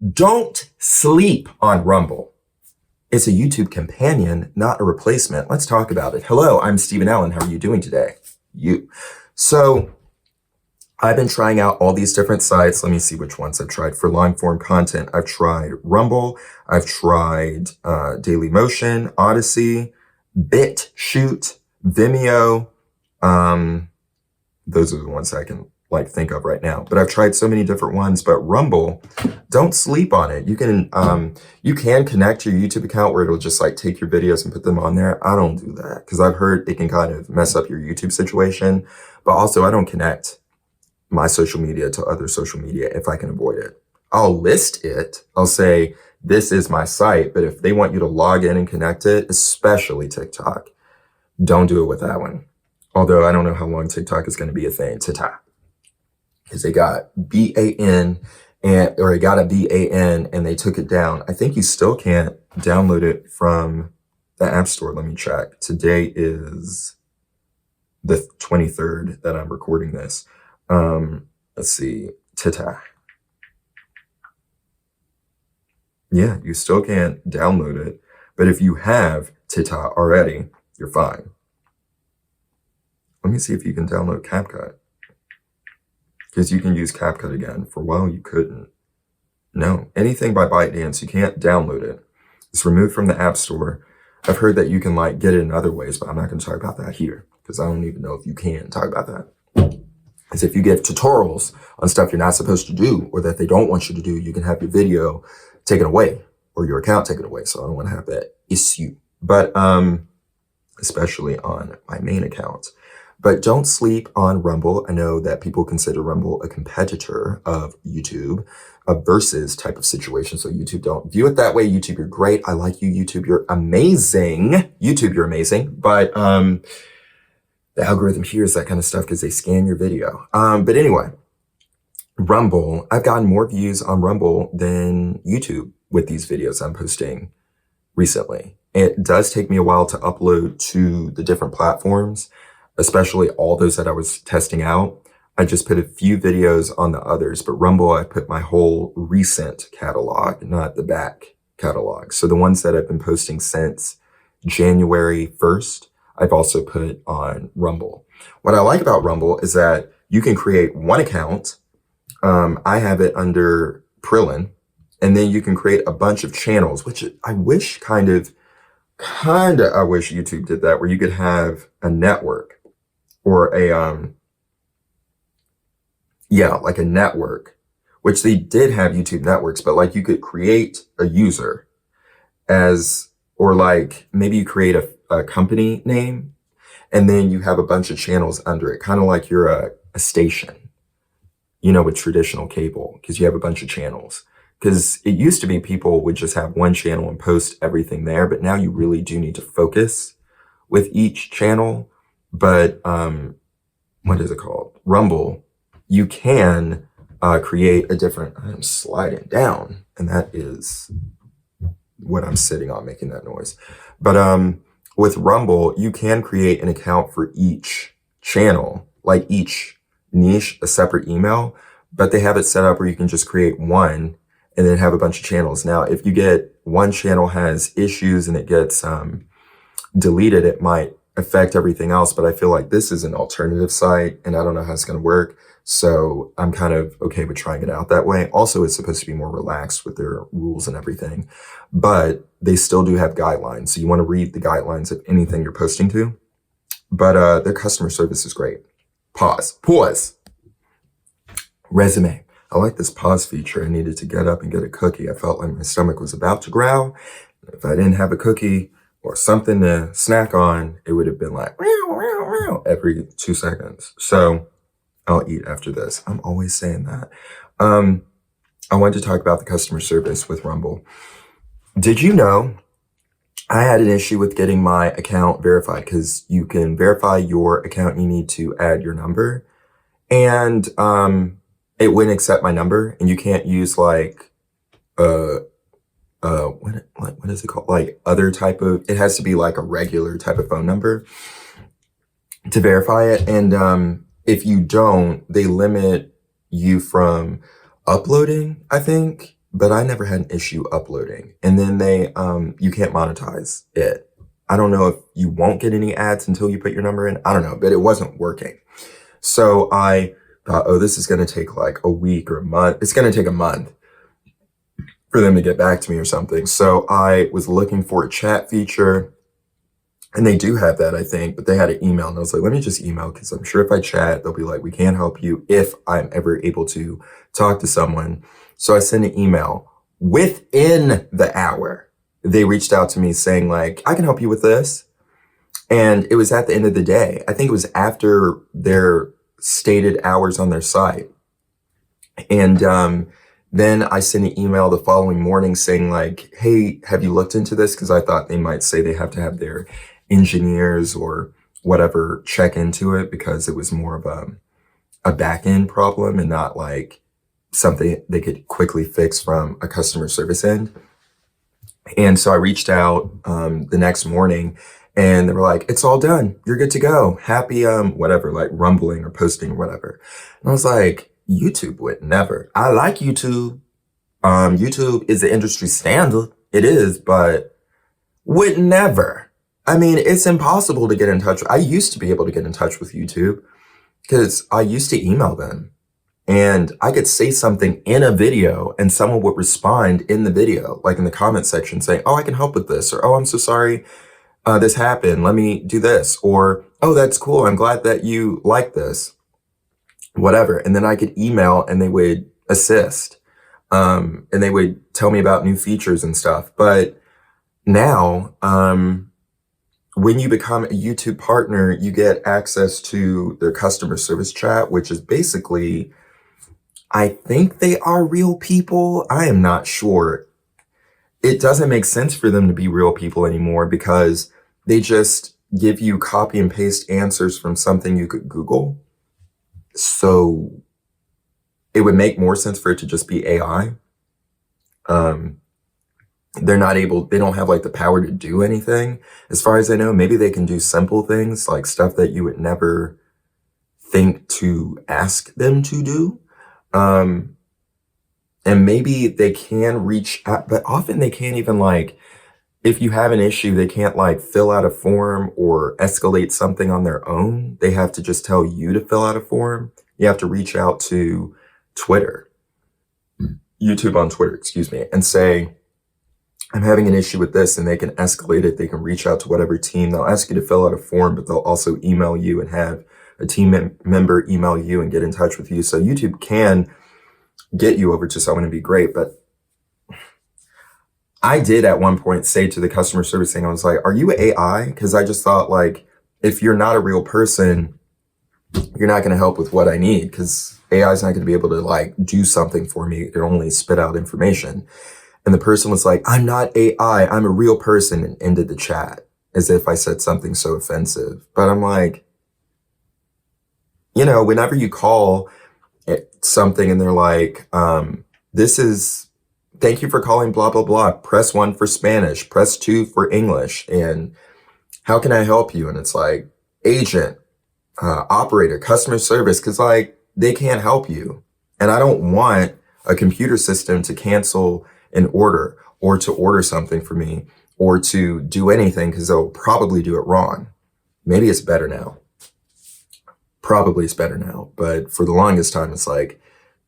Don't sleep on Rumble. It's a YouTube companion, not a replacement. Let's talk about it. Hello, I'm Steven Allen. How are you doing today? So I've been trying out all these different sites. Let me see which ones I've tried for long form content. I've tried Rumble. I've tried Daily Motion, Odyssey, BitChute, Vimeo. Those are the ones I can think of right now. But I've tried so many different ones. But Rumble, don't sleep on it. You can connect your YouTube account where it'll just take your videos and put them on there. I don't do that because I've heard it can kind of mess up your YouTube situation. But also I don't connect my social media to other social media if I can avoid it. I'll list it. I'll say, this is my site. But if they want you to log in and connect it, especially TikTok, don't do it with that one. Although I don't know how long TikTok is going to be a thing. TikTok. Because they got BAN or it got a BAN and they took it down. I think you still can't download it from the App Store. Let me check. Today is the 23rd that I'm recording this. Let's see. TikTok. Yeah, you still can't download it. But if you have TikTok already, you're fine. Let me see if you can download CapCut. Because you can use CapCut again. For a while, you couldn't. No, anything by ByteDance, you can't download it. It's removed from the App Store. I've heard that you can get it in other ways, but I'm not going to talk about that here because I don't even know if you can talk about that. Because if you give tutorials on stuff you're not supposed to do or that they don't want you to do, you can have your video taken away or your account taken away. So I don't want to have that issue. But especially on my main account. But don't sleep on Rumble. I know that people consider Rumble a competitor of YouTube, a versus type of situation. So YouTube, don't view it that way. YouTube, you're great. I like you, YouTube. You're amazing. YouTube, you're amazing. But the algorithm hears that kind of stuff because they scan your video. But anyway, Rumble, I've gotten more views on Rumble than YouTube with these videos I'm posting recently. It does take me a while to upload to the different platforms, especially all those that I was testing out. I just put a few videos on the others, but Rumble, I put my whole recent catalog, not the back catalog. So the ones that I've been posting since January 1st, I've also put on Rumble. What I like about Rumble is that you can create one account. I have it under Prillen, and then you can create a bunch of channels, which I wish I wish YouTube did that, where you could have a network. Or a network, which they did have YouTube networks, but you could create a user maybe you create a company name and then you have a bunch of channels under it, kind of like you're a station, with traditional cable, because you have a bunch of channels. Because it used to be people would just have one channel and post everything there, but now you really do need to focus with each channel. But what is it called? Rumble, you can create a different, I'm sliding down, and that is what I'm sitting on making that noise. But with Rumble, you can create an account for each channel, each niche, a separate email, but they have it set up where you can just create one and then have a bunch of channels. Now, if you get one channel has issues and it gets deleted, it might affect everything else, but I feel like this is an alternative site and I don't know how it's going to work. So I'm kind of okay with trying it out that way. Also, it's supposed to be more relaxed with their rules and everything, but they still do have guidelines. So you want to read the guidelines of anything you're posting to, but their customer service is great. Pause. Resume. I like this pause feature. I needed to get up and get a cookie. I felt like my stomach was about to growl. If I didn't have a cookie or something to snack on, it would have been every 2 seconds. So I'll eat after this. I'm always saying that. I wanted to talk about the customer service with Rumble. Did you know I had an issue with getting my account verified? Because you can verify your account, you need to add your number. And it wouldn't accept my number, and you can't use what is it called? Other type of, it has to be a regular type of phone number to verify it. And if you don't, they limit you from uploading, I think, but I never had an issue uploading. And then you can't monetize it. I don't know if you won't get any ads until you put your number in. I don't know, but it wasn't working. So I thought, oh, this is going to take like a week or a month. It's going to take a month for them to get back to me or something. So I was looking for a chat feature, and they do have that, I think, but they had an email, and I was like, let me just email, because I'm sure if I chat, they'll be like, we can't help you if I'm ever able to talk to someone. So I sent an email. Within the hour, they reached out to me saying like, I can help you with this. And it was at the end of the day. I think it was after their stated hours on their site. And then I sent an email the following morning saying like, hey, have you looked into this? Because I thought they might say they have to have their engineers or whatever check into it, because it was more of a back end problem and not like something they could quickly fix from a customer service end. And so I reached out the next morning, and they were like, it's all done. You're good to go. Happy, whatever, like rumbling or posting or whatever. And I was like, YouTube would never. I like YouTube. YouTube is the industry standard. It is, but would never. I mean, it's impossible to get in touch. I used to be able to get in touch with YouTube because I used to email them, and I could say something in a video and someone would respond in the video, like in the comment section saying, oh, I can help with this, or, oh, I'm so sorry. This happened. Let me do this. Or, oh, that's cool. I'm glad that you like this, whatever. And then I could email and they would assist. And they would tell me about new features and stuff. But now, when you become a YouTube partner, you get access to their customer service chat, which is basically, I think they are real people. I am not sure. It doesn't make sense for them to be real people anymore, because they just give you copy and paste answers from something you could Google. So it would make more sense for it to just be AI. They don't have like the power to do anything. As far as I know, maybe they can do simple things, like stuff that you would never think to ask them to do. And maybe they can reach out, but often they can't even like, if you have an issue, they can't like fill out a form or escalate something on their own. They have to just tell you to fill out a form. You have to reach out to YouTube on Twitter, excuse me, and say, I'm having an issue with this, and they can escalate it. They can reach out to whatever team. They'll ask you to fill out a form, but they'll also email you and have a team member email you and get in touch with you. So YouTube can get you over to someone and be great. But I did at one point say to the customer service thing, I was like, are you AI? Because I just thought like, if you're not a real person, you're not going to help with what I need, because AI is not going to be able to like do something for me. It can only spit out information. And the person was like, I'm not AI, I'm a real person, and ended the chat as if I said something so offensive. But I'm like, you know, whenever you call something and they're like, thank you for calling blah, blah, blah. Press 1 for Spanish, press 2 for English. And how can I help you? And it's like agent, operator, customer service, because like they can't help you. And I don't want a computer system to cancel an order or to order something for me or to do anything, because they'll probably do it wrong. Maybe it's better now. Probably it's better now. But for the longest time, it's like,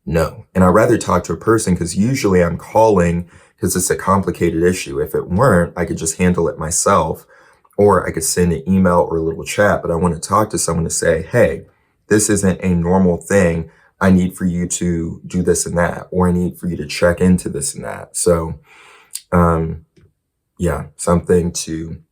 no. And I'd rather talk to a person, because usually I'm calling because it's a complicated issue. If it weren't, I could just handle it myself, or I could send an email or a little chat. But I want to talk to someone to say, hey, this isn't a normal thing. I need for you to do this and that, or I need for you to check into this and that. So, yeah, something to,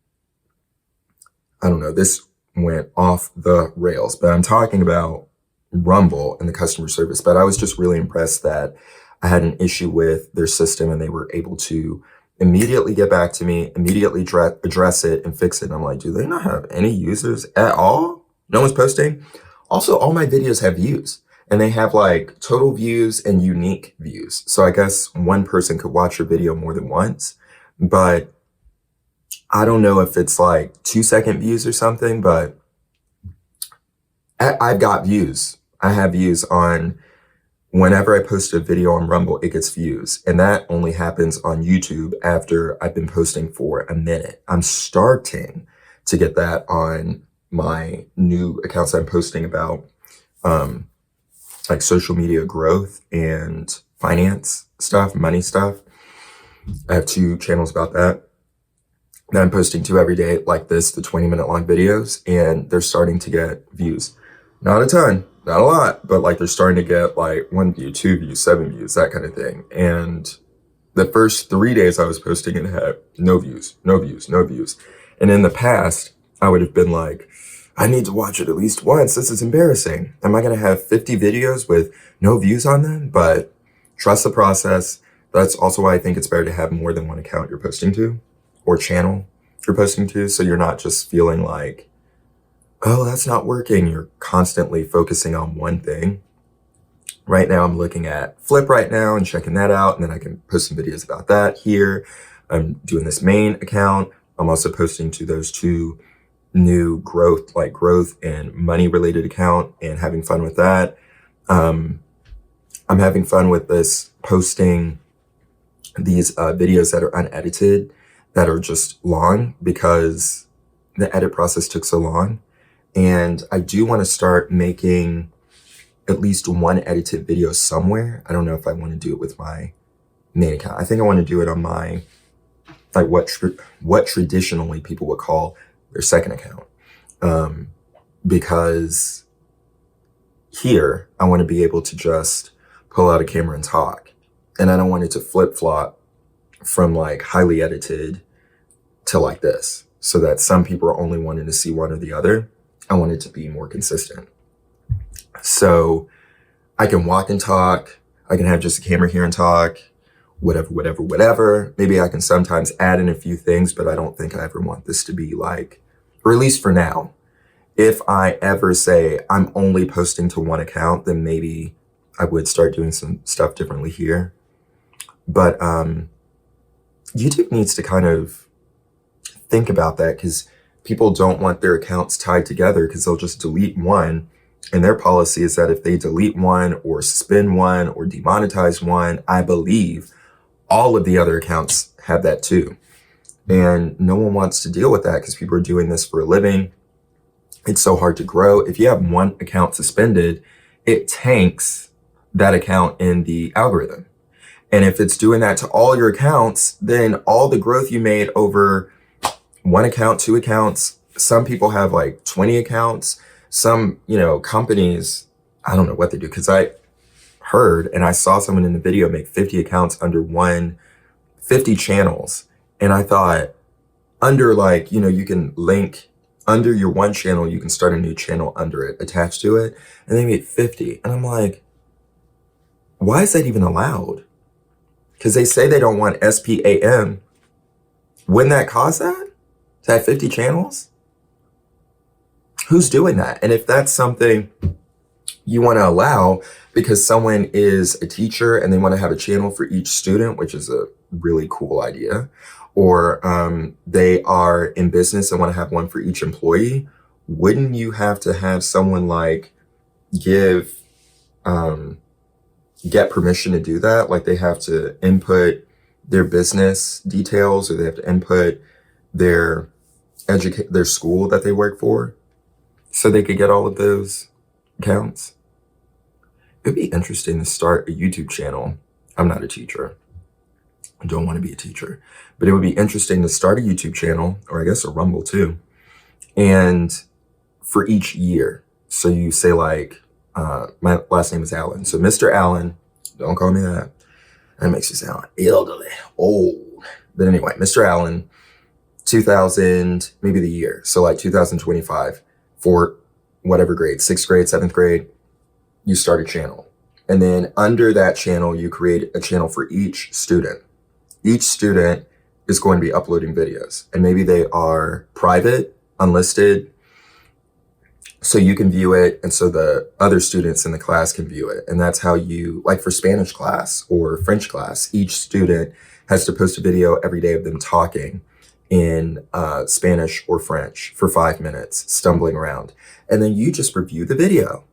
I don't know, this went off the rails, but I'm talking about Rumble and the customer service. But I was just really impressed that I had an issue with their system and they were able to immediately get back to me, immediately address it and fix it. And I'm like, do they not have any users at all? No one's posting. Also, all my videos have views, and they have like total views and unique views. So I guess one person could watch your video more than once, but I don't know if it's like 2-second views or something, but I've got views. I have views on whenever I post a video on Rumble, it gets views. And that only happens on YouTube after I've been posting for a minute. I'm starting to get that on my new accounts I'm posting about, like social media growth and finance stuff, money stuff. I have 2 channels about that I'm posting to every day, like this, the 20-minute long videos, and they're starting to get views. Not a ton, not a lot, but like they're starting to get like 1 view, 2 views, 7 views, that kind of thing. And the first 3 days I was posting and had no views, no views, no views. And in the past, I would have been like, I need to watch it at least once. This is embarrassing. Am I going to have 50 videos with no views on them? But trust the process. That's also why I think it's better to have more than one account you're posting to or channel you're posting to. So you're not just feeling like, oh, that's not working. You're constantly focusing on one thing. Right now, I'm looking at Flip right now and checking that out. And then I can post some videos about that here. I'm doing this main account. I'm also posting to those 2 new growth and money related account and having fun with that. I'm having fun with this posting these videos that are unedited, that are just long because the edit process took so long. And I do want to start making at least one edited video somewhere. I don't know if I want to do it with my main account. I think I want to do it on my, like what traditionally people would call their second account. Because here I want to be able to just pull out a camera and talk. And I don't want it to flip flop from like highly edited to like this, so that some people are only wanting to see one or the other. I want it to be more consistent. So I can walk and talk. I can have just a camera here and talk, whatever. Maybe I can sometimes add in a few things, but I don't think I ever want this to be like, or at least for now, if I ever say I'm only posting to one account, then maybe I would start doing some stuff differently here. But YouTube needs to kind of think about that, because people don't want their accounts tied together, because they'll just delete one. And their policy is that if they delete one or suspend one or demonetize one, I believe all of the other accounts have that too. And no one wants to deal with that, because people are doing this for a living. It's so hard to grow. If you have one account suspended, it tanks that account in the algorithm. And if it's doing that to all your accounts, then all the growth you made over one account, 2 accounts, some people have like 20 accounts. Some, companies, I don't know what they do, because I heard and I saw someone in the video make 50 accounts under 50 channels. And I thought under you can link under your one channel, you can start a new channel under it, attached to it. And they made 50. And I'm like, why is that even allowed? Because they say they don't want SPAM. Wouldn't that cause that? To have 50 channels? Who's doing that? And if that's something you want to allow because someone is a teacher and they want to have a channel for each student, which is a really cool idea, or they are in business and want to have one for each employee, wouldn't you have to have someone get permission to do that? Like they have to input their business details, or they have to input their school that they work for, so they could get all of those accounts. It'd be interesting to start a YouTube channel. I'm not a teacher. I don't want to be a teacher, but it would be interesting to start a YouTube channel, or I guess a Rumble too, and for each year. So you say my last name is Allen. So Mr. Allen, don't call me that. That makes you sound elderly, old. But anyway, Mr. Allen, 2000, maybe the year. So 2025, for whatever grade, 6th grade, 7th grade, you start a channel. And then under that channel, you create a channel for each student. Each student is going to be uploading videos, and maybe they are private, unlisted, so you can view it, and so the other students in the class can view it. And that's how you, for Spanish class or French class, each student has to post a video every day of them talking in Spanish or French for 5 minutes, stumbling around. And then you just review the video.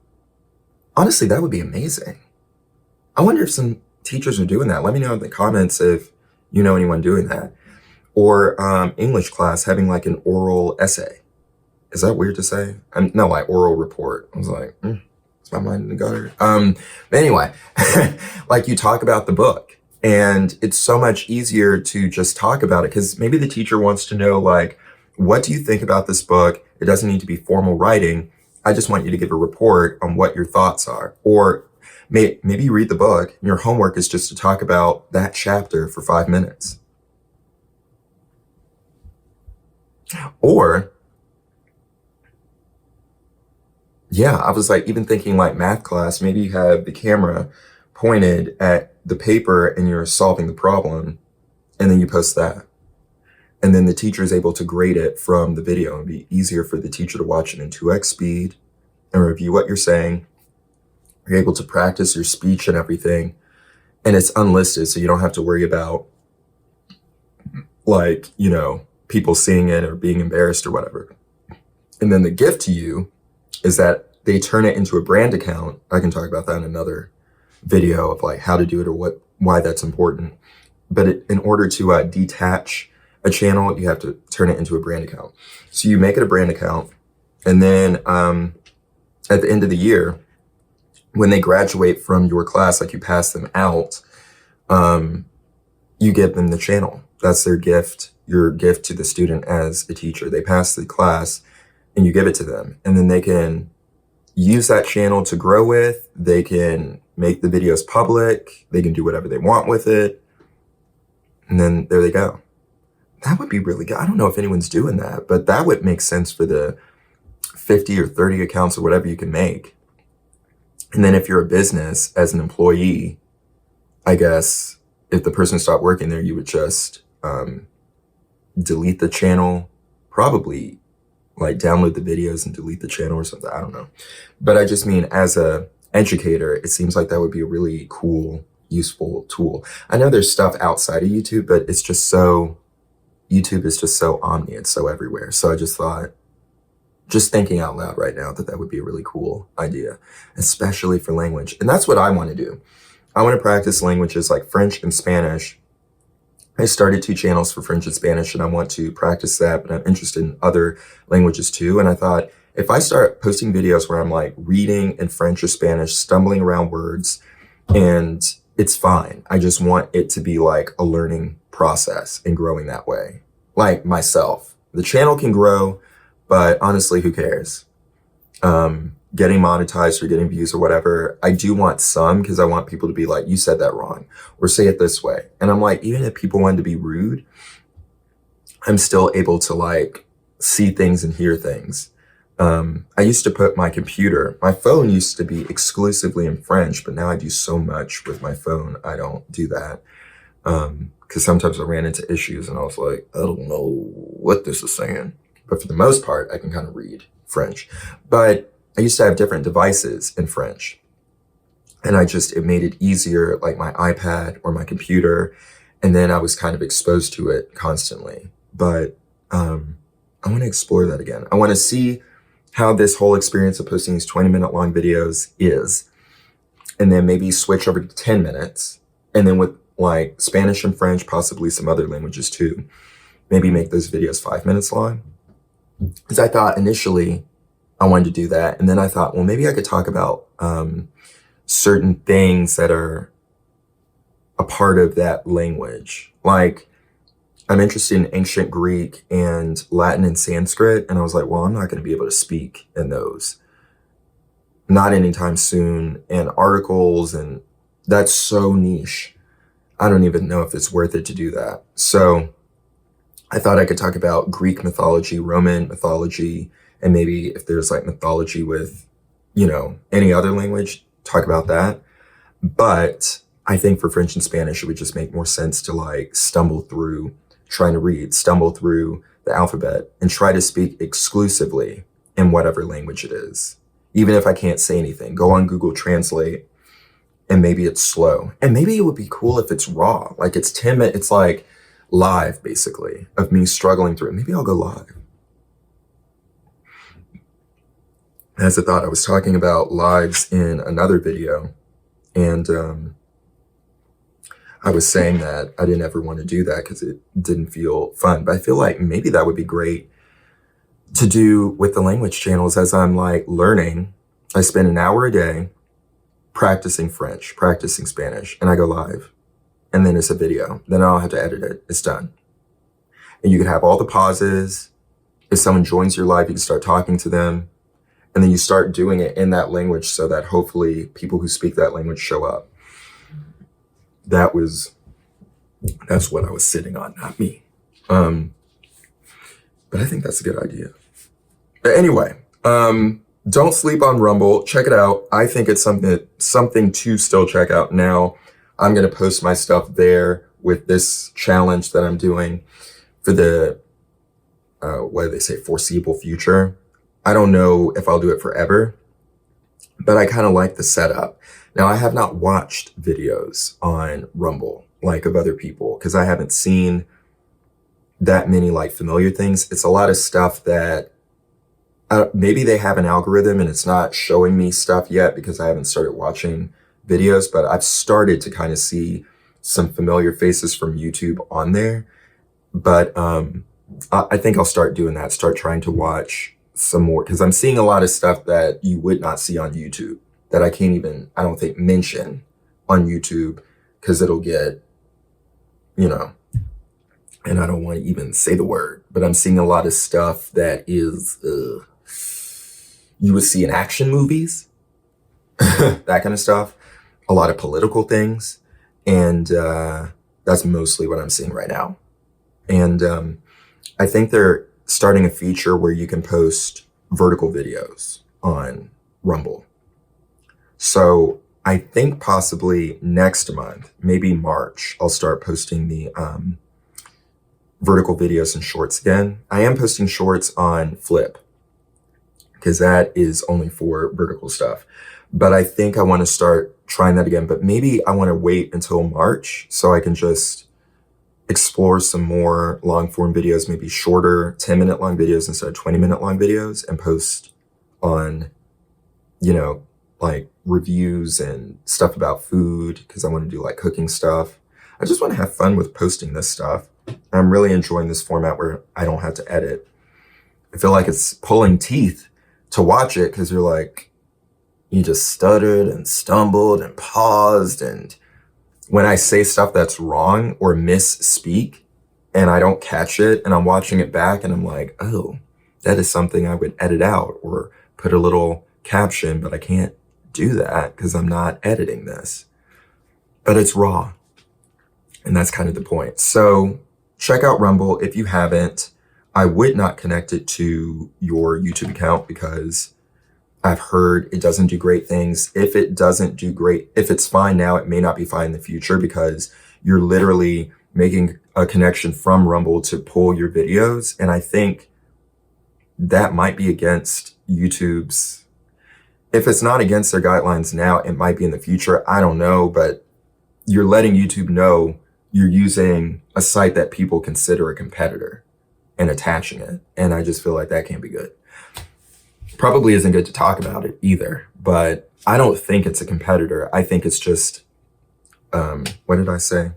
Honestly, that would be amazing. I wonder if some teachers are doing that. Let me know in the comments if you know anyone doing that. Or English class having like an oral essay. Is that weird to say? No, like oral report. I was like, is my mind in the gutter? But anyway, like you talk about the book, and it's so much easier to just talk about it because maybe the teacher wants to know, like, what do you think about this book? It doesn't need to be formal writing. I just want you to give a report on what your thoughts are. Or maybe you read the book and your homework is just to talk about that chapter for 5 minutes. Or, yeah, I was like even thinking like math class, maybe you have the camera pointed at the paper and you're solving the problem, and then you post that. And then the teacher is able to grade it from the video and be easier for the teacher to watch it in 2x speed and review what you're saying. You're able to practice your speech and everything. And it's unlisted, so you don't have to worry about like, you know, people seeing it or being embarrassed or whatever. And then the gift to you is that they turn it into a brand account. I can talk about that in another video of like how to do it or why that's important. But in order to detach a channel, you have to turn it into a brand account. So you make it a brand account, and then at the end of the year, when they graduate from your class, like you pass them out, you give them the channel. That's their gift, your gift to the student as a teacher. They pass the class and you give it to them, and then they can use that channel to grow with. They can make the videos public. They can do whatever they want with it. And then there they go. That would be really good. I don't know if anyone's doing that, but that would make sense for the 50 or 30 accounts or whatever you can make. And then if you're a business as an employee, I guess if the person stopped working there, you would just delete the channel, probably like download the videos and delete the channel or something. I don't know. But I just mean as a educator, it seems like that would be a really cool, useful tool. I know there's stuff outside of YouTube, but it's just so, YouTube is just so omni, it's so everywhere. So I just thought, just thinking out loud right now, that would be a really cool idea, especially for language. And that's what I want to do. I want to practice languages like French and Spanish. I started 2 channels for French and Spanish, and I want to practice that, but I'm interested in other languages too. And I thought, if I start posting videos where I'm like reading in French or Spanish, stumbling around words, and it's fine. I just want it to be like a learning process and growing that way. Like myself. The channel can grow, but honestly, who cares? Getting monetized or getting views or whatever, I do want some, because I want people to be like, you said that wrong, or say it this way. And I'm like, even if people wanted to be rude, I'm still able to like see things and hear things. I used to put my phone used to be exclusively in French, but now I do so much with my phone, I don't do that. Because sometimes I ran into issues and I was like, I don't know what this is saying. But for the most part, I can kind of read French. But I used to have different devices in French. And it made it easier, like my iPad or my computer. And then I was kind of exposed to it constantly. But I want to explore that again. I want to see how this whole experience of posting these 20-minute long videos is. And then maybe switch over to 10 minutes. And then with like Spanish and French, possibly some other languages too, maybe make those videos 5 minutes long. Because I thought initially I wanted to do that. And then I thought, well, maybe I could talk about certain things that are a part of that language. Like, I'm interested in ancient Greek and Latin and Sanskrit. And I was like, well, I'm not going to be able to speak in those. Not anytime soon. And articles, and that's so niche. I don't even know if it's worth it to do that. So I thought I could talk about Greek mythology, Roman mythology, and maybe if there's like mythology with, you know, any other language, talk about that. But I think for French and Spanish, it would just make more sense to like stumble through the alphabet and try to speak exclusively in whatever language it is. Even if I can't say anything, go on Google Translate, and maybe it's slow. And maybe it would be cool if it's raw, like it's 10 minutes, it's like live basically of me struggling through it. Maybe I'll go live. As a thought, I was talking about lives in another video, and I was saying that I didn't ever want to do that because it didn't feel fun. But I feel like maybe that would be great to do with the language channels as I'm like learning. I spend an hour a day practicing French, practicing Spanish, and I go live. And then it's a video. Then I don't have to edit it. It's done. And you can have all the pauses. If someone joins your live, you can start talking to them. And then you start doing it in that language so that hopefully people who speak that language show up. That's what I was sitting on, not me. But I think that's a good idea. But anyway, don't sleep on Rumble. Check it out. I think it's something to still check out now. I'm going to post my stuff there with this challenge that I'm doing for the, what do they say, foreseeable future. I don't know if I'll do it forever, but I kind of like the setup. Now, I have not watched videos on Rumble, like of other people, because I haven't seen that many like familiar things. It's a lot of stuff that maybe they have an algorithm and it's not showing me stuff yet because I haven't started watching videos, but I've started to kind of see some familiar faces from YouTube on there. But I think I'll start doing that, start trying to watch some more, because I'm seeing a lot of stuff that you would not see on YouTube that I can't even, I don't think, mention on YouTube because it'll get, and I don't want to even say the word, but I'm seeing a lot of stuff that is, you would see in action movies, that kind of stuff, a lot of political things. And that's mostly what I'm seeing right now. And I think they're starting a feature where you can post vertical videos on Rumble. So I think possibly next month, maybe March, I'll start posting the vertical videos and shorts again. I am posting shorts on Flip because that is only for vertical stuff. But I think I want to start trying that again. But maybe I want to wait until March so I can just explore some more long form videos, maybe shorter 10-minute long videos instead of 20-minute long videos, and post on, like reviews and stuff about food, because I want to do like cooking stuff. I just want to have fun with posting this stuff. I'm really enjoying this format where I don't have to edit. I feel like it's pulling teeth to watch it because you're like, you just stuttered and stumbled and paused, and when I say stuff that's wrong or misspeak and I don't catch it and I'm watching it back and I'm like, oh, that is something I would edit out or put a little caption, but I can't do that because I'm not editing this. But it's raw. And that's kind of the point. So check out Rumble if you haven't. I would not connect it to your YouTube account because I've heard it doesn't do great things. If it's fine now, it may not be fine in the future because you're literally making a connection from Rumble to pull your videos. And I think that might be against YouTube's, if it's not against their guidelines now, it might be in the future. I don't know, but you're letting YouTube know you're using a site that people consider a competitor and attaching it. And I just feel like that can't be good. Probably isn't good to talk about it either, but I don't think it's a competitor. I think it's just, what did I say?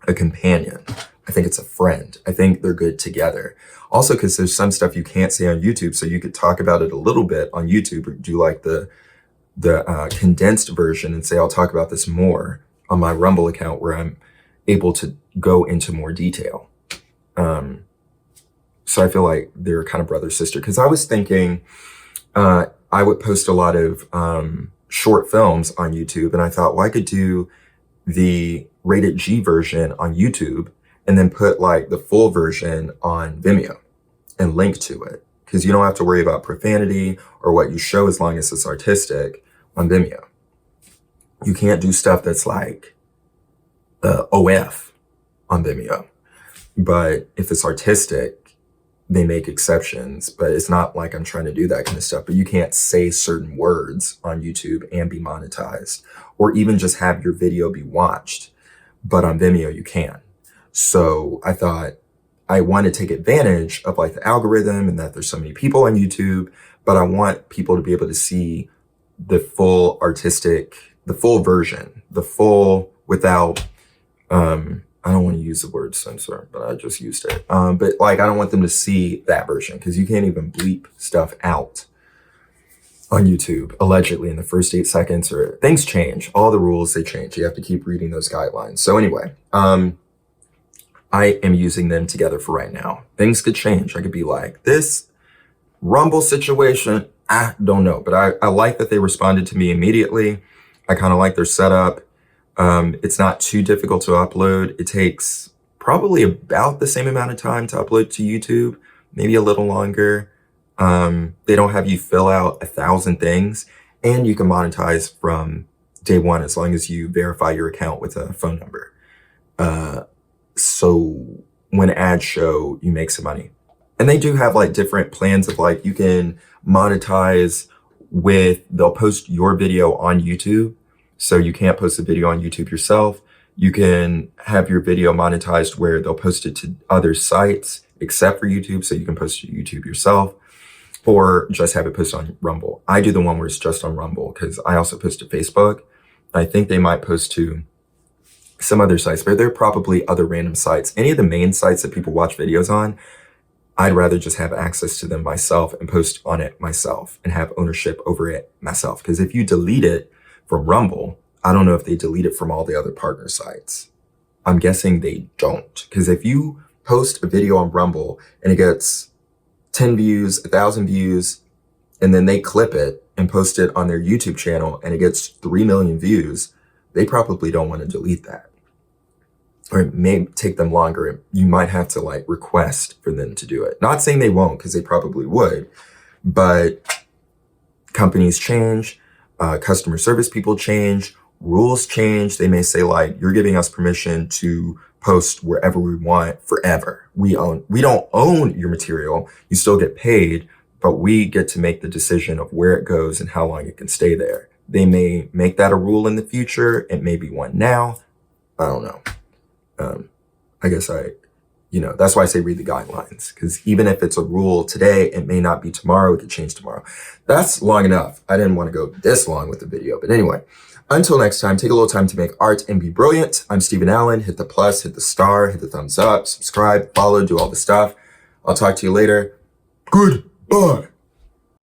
A companion. I think it's a friend. I think they're good together. Also, because there's some stuff you can't say on YouTube, so you could talk about it a little bit on YouTube or do like the condensed version and say, I'll talk about this more on my Rumble account where I'm able to go into more detail. So I feel like they're kind of brother sister, because I was thinking I would post a lot of short films on YouTube, and I thought, well, I could do the rated G version on YouTube and then put like the full version on Vimeo and link to it, because you don't have to worry about profanity or what you show as long as it's artistic on Vimeo. You can't do stuff that's like OF on Vimeo, but if it's artistic, they make exceptions. But it's not like I'm trying to do that kind of stuff. But you can't say certain words on YouTube and be monetized, or even just have your video be watched. But on Vimeo, you can. So I thought I want to take advantage of like the algorithm and that there's so many people on YouTube, but I want people to be able to see the full artistic, the full version, the full without I don't want to use the word censor, but I just used it. But like, I don't want them to see that version because you can't even bleep stuff out on YouTube, allegedly in the first 8 seconds, or things change. All the rules, they change. You have to keep reading those guidelines. So anyway, I am using them together for right now. Things could change. I could be like, this Rumble situation, I don't know, but I like that they responded to me immediately. I kind of like their setup. It's not too difficult to upload. It takes probably about the same amount of time to upload to YouTube, maybe a little longer. They don't have you fill out 1,000 things, and you can monetize from day one as long as you verify your account with a phone number. So when ads show, you make some money. And they do have like different plans of like, you can monetize with, they'll post your video on YouTube. So you can't post a video on YouTube yourself. You can have your video monetized where they'll post it to other sites except for YouTube. So you can post it to YouTube yourself, or just have it posted on Rumble. I do the one where it's just on Rumble because I also post to Facebook. I think they might post to some other sites, but there are probably other random sites. Any of the main sites that people watch videos on, I'd rather just have access to them myself and post on it myself and have ownership over it myself. Because if you delete it from Rumble, I don't know if they delete it from all the other partner sites. I'm guessing they don't. Because if you post a video on Rumble and it gets 10 views, 1,000 views, and then they clip it and post it on their YouTube channel and it gets 3 million views, they probably don't want to delete that. Or it may take them longer. You might have to like request for them to do it. Not saying they won't, because they probably would, but companies change, customer service people change, rules change. They may say like, you're giving us permission to post wherever we want forever. We don't own your material. You still get paid, but we get to make the decision of where it goes and how long it can stay there. They may make that a rule in the future. It may be one now. I don't know. I guess that's why I say read the guidelines, because even if it's a rule today, it may not be tomorrow. It could change tomorrow. That's long enough. I didn't want to go this long with the video, but anyway, until next time, take a little time to make art and be brilliant. I'm Steven Allen. Hit the plus, hit the star, hit the thumbs up, subscribe, follow, do all the stuff. I'll talk to you later. Goodbye.